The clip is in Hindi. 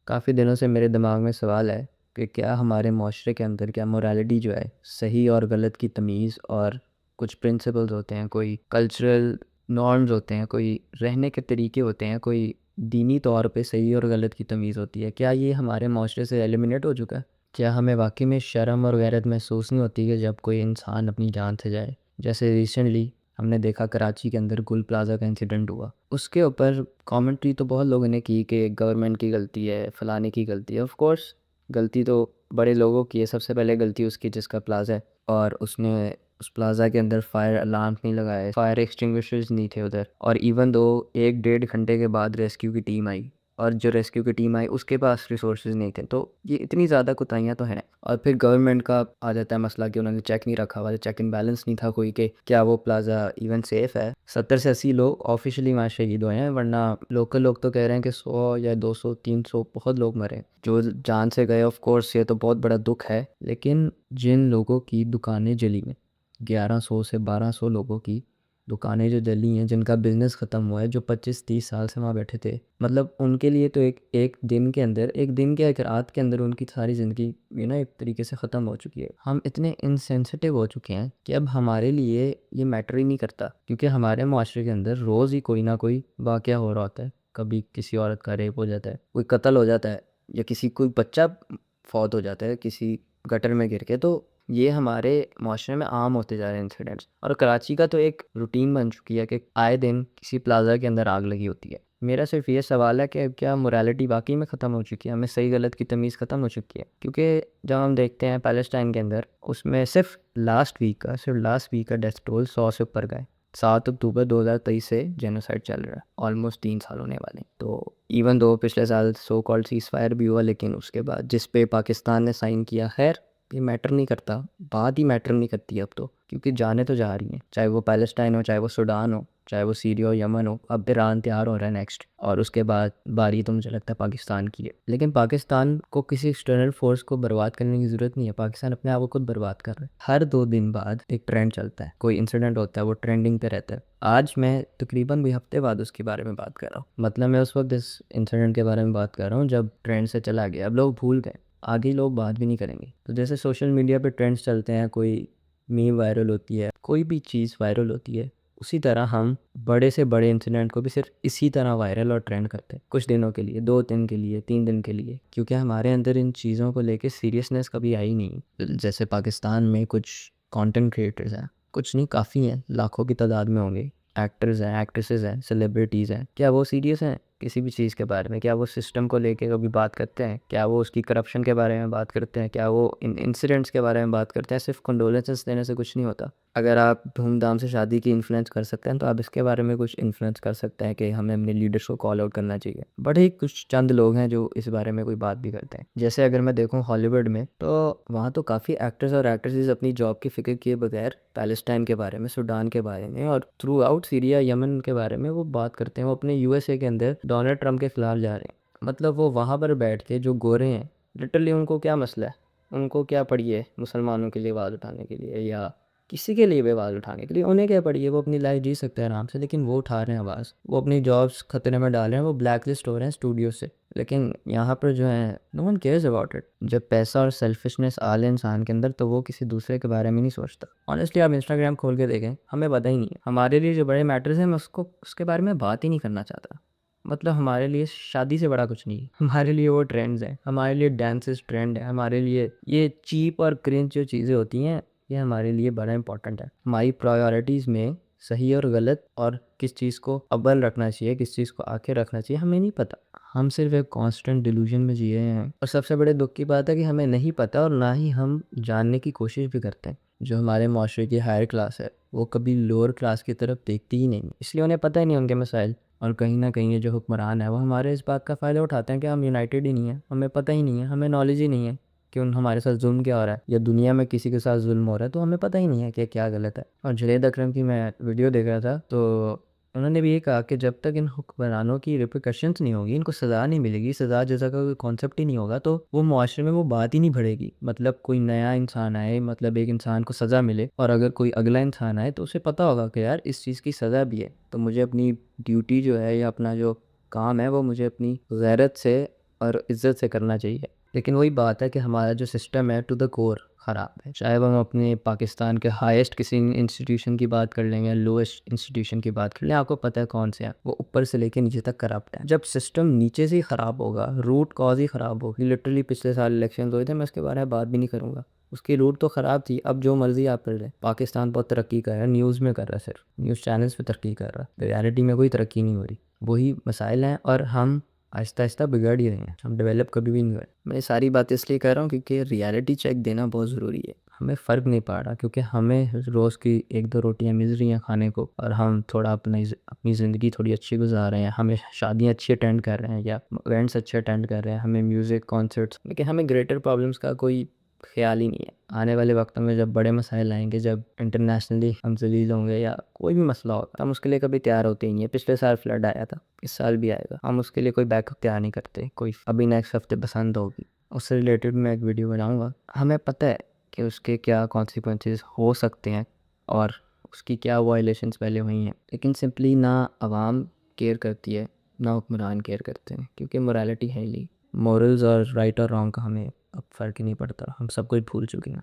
काफ़ी दिनों से मेरे दिमाग में सवाल है कि क्या हमारे माशरे के अंदर क्या मोरालिटी जो है सही और गलत की तमीज़ और कुछ प्रिंसिपल्स होते हैं, कोई कल्चरल नॉर्म्स होते हैं, कोई रहने के तरीके होते हैं, कोई दीनी तौर पे सही और गलत की तमीज़ होती है, क्या ये हमारे माशरे से एलिमिनेट हो चुका है? क्या हमें वाकई में शर्म और गैरत महसूस नहीं होती कि जब कोई इंसान अपनी जान से जाए? जैसे रिसेंटली हमने देखा कराची के अंदर गुल प्लाज़ा का इंसिडेंट हुआ, उसके ऊपर कमेंट्री तो बहुत लोगों ने की कि गवर्नमेंट की गलती है, फ़लाने की गलती है। ऑफ़ कोर्स गलती तो बड़े लोगों की है, सबसे पहले गलती उसकी जिसका प्लाज़ा है और उसने उस प्लाज़ा के अंदर फायर अलार्म नहीं लगाए, फायर एक्सटिंग्विशर्स नहीं थे उधर, और इवन दो 1 डेढ़ घंटे के बाद रेस्क्यू की टीम आई और जो रेस्क्यू की टीम आई उसके पास रिसोर्सेज नहीं थे। तो ये इतनी ज़्यादा कोताहियाँ तो हैं। और फिर गवर्नमेंट का आ जाता है मसला कि उन्होंने चेक नहीं रखा हुआ, चेक एंड बैलेंस नहीं था कोई कि क्या वो प्लाज़ा इवन सेफ़ है। 70 से 80 लोग ऑफिशियली वहाँ शहीद हुए हैं, वरना लोकल लोग तो कह रहे हैं कि 100 या 200 300 बहुत लोग मरे जो जान से गए। ऑफ कोर्स ये तो बहुत बड़ा दुख है, लेकिन जिन लोगों की दुकानें जली हैं, 1100 से 1200 लोगों की दुकानें जो जली हैं, जिनका बिजनेस ख़त्म हुआ है, जो 25-30 साल से वहाँ बैठे थे, मतलब उनके लिए तो एक एक दिन के अंदर, एक दिन के एक रात के अंदर उनकी सारी ज़िंदगी एक तरीके से ख़त्म हो चुकी है। हम इतने इनसेंसिटिव हो चुके हैं कि अब हमारे लिए ये मैटर ही नहीं करता, क्योंकि हमारे माशरे के अंदर रोज़ ही कोई ना कोई वाक़या हो रहा होता है। कभी किसी औरत का रेप हो जाता है, कोई कत्ल हो जाता है, या किसी कोई बच्चा फौत हो जाता है किसी गटर में गिर के। तो ये हमारे माशरे में आम होते जा रहे हैं इंसिडेंट्स, और कराची का तो एक रूटीन बन चुकी है कि आए दिन किसी प्लाज़ा के अंदर आग लगी होती है। मेरा सिर्फ ये सवाल है कि क्या मोरालिटी वाकई में ख़त्म हो चुकी है, हमें सही गलत की तमीज़ ख़त्म हो चुकी है? क्योंकि जब हम देखते हैं पैलेस्टाइन के अंदर, उसमें सिर्फ लास्ट वीक का डेथ टोल 100 से ऊपर गए। 7 अक्टूबर 2023 से जेनोसाइड चल रहा है, ऑलमोस्ट 3 साल होने वाले। तो इवन दो पिछले साल सो कॉल्ड सीज़ फायर भी हुआ, लेकिन उसके बाद जिस पे पाकिस्तान ने साइन किया, खैर ये मैटर नहीं करता, बात ही मैटर नहीं करती अब तो, क्योंकि जाने तो जा रही हैं, चाहे वो पैलेस्टाइन हो, चाहे वो सूडान हो, चाहे वो सीरिया हो, यमन हो। अब ईरान तैयार हो रहा है नेक्स्ट, और उसके बाद बारी तो मुझे लगता है पाकिस्तान की है। लेकिन पाकिस्तान को किसी एक्सटर्नल फोर्स को बर्बाद करने की ज़रूरत नहीं है, पाकिस्तान अपने आप को खुद बर्बाद कर रहा है। हर 2 दिन बाद एक ट्रेंड चलता है, कोई इंसिडेंट होता है, वो ट्रेंडिंग पे रहता है। आज मैं तकरीबन भी हफ्ते बाद उसके बारे में बात कर रहा हूँ, मतलब मैं उस वक्त इस इंसिडेंट के बारे में बात कर रहा हूँ जब ट्रेंड से चला गया, अब लोग भूल गए, आगे लोग बात भी नहीं करेंगे। तो जैसे सोशल मीडिया पे ट्रेंड्स चलते हैं, कोई मीम वायरल होती है, कोई भी चीज़ वायरल होती है, उसी तरह हम बड़े से बड़े इंसिडेंट को भी सिर्फ इसी तरह वायरल और ट्रेंड करते हैं, कुछ दिनों के लिए, 2 दिन के लिए, 3 दिन के लिए, क्योंकि हमारे अंदर इन चीज़ों को लेके सीरियसनेस कभी आई नहीं। जैसे पाकिस्तान में कुछ कंटेंट क्रिएटर्स हैं, कुछ नहीं काफ़ी हैं, लाखों की तादाद में होंगे, एक्टर्स हैं, एक्ट्रेसेस हैं, सेलिब्रिटीज़ हैं, क्या वो सीरियस हैं किसी भी चीज़ के बारे में? क्या वो सिस्टम को लेके कभी बात करते हैं? क्या वो उसकी करप्शन के बारे में बात करते हैं? क्या वो इन इंसिडेंट्स के बारे में बात करते हैं? सिर्फ कंडोलेंसेस देने से कुछ नहीं होता। अगर आप धूमधाम से शादी की इन्फ्लुएंस कर सकते हैं, तो आप इसके बारे में कुछ इन्फ्लुएंस कर सकते हैं कि हमें अपने लीडर्स को कॉल आउट करना चाहिए। बट ही कुछ चंद लोग हैं जो इस बारे में कोई बात भी करते हैं। जैसे अगर मैं देखूँ हॉलीवुड में, तो वहाँ तो काफ़ी एक्टर्स और एक्ट्रेसेस अपनी जॉब की फ़िक्र किए बगैर पैलेस्टाइन के बारे में, सूडान के बारे में, और थ्रू आउट सीरिया, यमन के बारे में वो बात करते हैं। वो अपने यूएसए के अंदर डोनाल्ड ट्रंप के खिलाफ जा रहे हैं, मतलब वो वहाँ पर बैठ के, जो गोरे हैं, लिटरली उनको क्या मसला है, उनको क्या पड़ी है मुसलमानों के लिए आवाज़ उठाने के लिए, या किसी के लिए भी आवाज़ उठाने के लिए? उन्हें क्या पड़ी है? वो अपनी लाइफ जी सकते हैं आराम से, लेकिन वो उठा रहे हैं आवाज़, वो अपनी जॉब्स खतरे में डाल रहे हैं, वो ब्लैक लिस्ट हो रहे हैं स्टूडियो से। लेकिन यहाँ पर जो है, no one cares about it. जब पैसा और सेल्फिशनेस आ ले इंसान के अंदर, तो वो किसी दूसरे के बारे में नहीं सोचता। ऑनेस्टली आप इंस्टाग्राम खोल के देखें, हमें पता ही नहीं है हमारे लिए जो बड़े मैटर्स हैं, मैं उसके बारे में बात ही नहीं करना चाहता। मतलब हमारे लिए शादी से बड़ा कुछ नहीं है, हमारे लिए वो ट्रेंड्स हैं, हमारे लिए डांसेस ट्रेंड है, हमारे लिए ये चीप और क्रिंज जो चीज़ें होती हैं, ये हमारे लिए बड़ा इंपॉर्टेंट है। हमारी प्रायोरिटीज़ में सही और गलत, और किस चीज़ को अव्वल रखना चाहिए, किस चीज़ को आखिर रखना चाहिए, हमें नहीं पता। हम सिर्फ एक कांस्टेंट डिल्यूजन में जी रहे हैं, और सबसे बड़े दुख की बात है कि हमें नहीं पता, और ना ही हम जानने की कोशिश भी करते हैं। जो हमारे माशरे की हायर क्लास है, वो कभी लोअर क्लास की तरफ देखती ही नहीं, इसलिए उन्हें पता ही नहीं उनके मसाइल। और कहीं ना कहीं ये जो हुक्मरान है, वो हमारे इस बात का फ़ायदा उठाते हैं कि हम यूनाइटेड ही नहीं है, हमें पता ही नहीं है, हमें नॉलेज ही नहीं है कि उन हमारे साथ जुल्म क्या हो रहा है, या दुनिया में किसी के साथ जुल्म हो रहा है, तो हमें पता ही नहीं है कि क्या गलत है। और जुनैद अकरम की मैं वीडियो देख रहा था, तो उन्होंने भी ये कहा कि जब तक इन हुक्मरानों की रिperकशंस नहीं होगी, इनको सज़ा नहीं मिलेगी, सज़ा जज़ा का कोई कॉन्सेप्ट ही नहीं होगा, तो वो मुआशरे में वो बात ही नहीं बढ़ेगी। मतलब कोई नया इंसान आए, मतलब एक इंसान को सज़ा मिले, और अगर कोई अगला इंसान आए, तो उसे पता होगा कि यार इस चीज़ की सज़ा भी है, तो मुझे अपनी ड्यूटी जो है, या अपना जो काम है, वो मुझे अपनी गैरत से और इज़्ज़त से करना चाहिए। लेकिन वही बात है कि हमारा जो सिस्टम है टू द कोर ख़राब है। चाहे वो हम अपने पाकिस्तान के हाईएस्ट किसी इंस्टीट्यूशन की बात कर लें या लोएस्ट इंस्टीट्यूशन की बात कर लें, आपको पता है कौन से हैं, वो ऊपर से लेके नीचे तक करप्ट है। जब सिस्टम नीचे से ही ख़राब होगा, रूट कॉज ही ख़राब होगी। लिटरली पिछले साल इलेक्शन हुए थे, मैं उसके बारे में बात भी नहीं करूँगा, उसकी रूट तो ख़राब थी। अब जो मर्ज़ी आप कर लें, पाकिस्तान बहुत तरक्की कर रहा है, न्यूज़ में कर रहा है, सिर्फ न्यूज़ चैनल्स पे तरक्की कर रहा है, रियलिटी में कोई तरक्की नहीं हो रही। वही मसाइल हैं और हम आहिस्ता आहिस्ता बिगड़ ही रहे हैं, हम डेवलप कभी भी नहीं हुए। मैं ये सारी बातें इसलिए कह रहा हूँ क्योंकि रियलिटी चेक देना बहुत ज़रूरी है। हमें फ़र्क नहीं पड़ रहा क्योंकि हमें रोज़ की 1-2 रोटियाँ मिल रही हैं खाने को और हम थोड़ा अपनी ज़िंदगी थोड़ी अच्छी गुजार रहे हैं। हमें शादियाँ अच्छी अटेंड कर रहे हैं या इवेंट्स अच्छे अटेंड कर रहे हैं, हमें म्यूज़िक कॉन्सर्ट्स, लेकिन हमें ग्रेटर प्रॉब्लम्स का कोई ख़्याल ही नहीं है। आने वाले वक्तों में जब बड़े मसाइल आएंगे, जब इंटरनेशनली हम जलील होंगे या कोई भी मसला होगा, हम उसके लिए कभी तैयार होते ही नहीं है। पिछले साल फ्लड आया था, इस साल भी आएगा, हम उसके लिए कोई बैकअप तैयार नहीं करते। कोई अभी नेक्स्ट हफ्ते बसंत होगी, उससे रिलेटेड मैं एक वीडियो बनाऊंगा। हमें पता है कि उसके क्या कॉन्सिक्वेंसेस हो सकते हैं और उसकी क्या वायलेशंस पहले हुई हैं, लेकिन सिंपली ना आवाम केयर करती है ना हुक्मरान केयर करते हैं, क्योंकि मोरालिटी है ही नहीं। मॉरल्स और राइट और रॉन्ग का हमें अब फ़र्क ही नहीं पड़ता, हम सब कुछ भूल चुके हैं।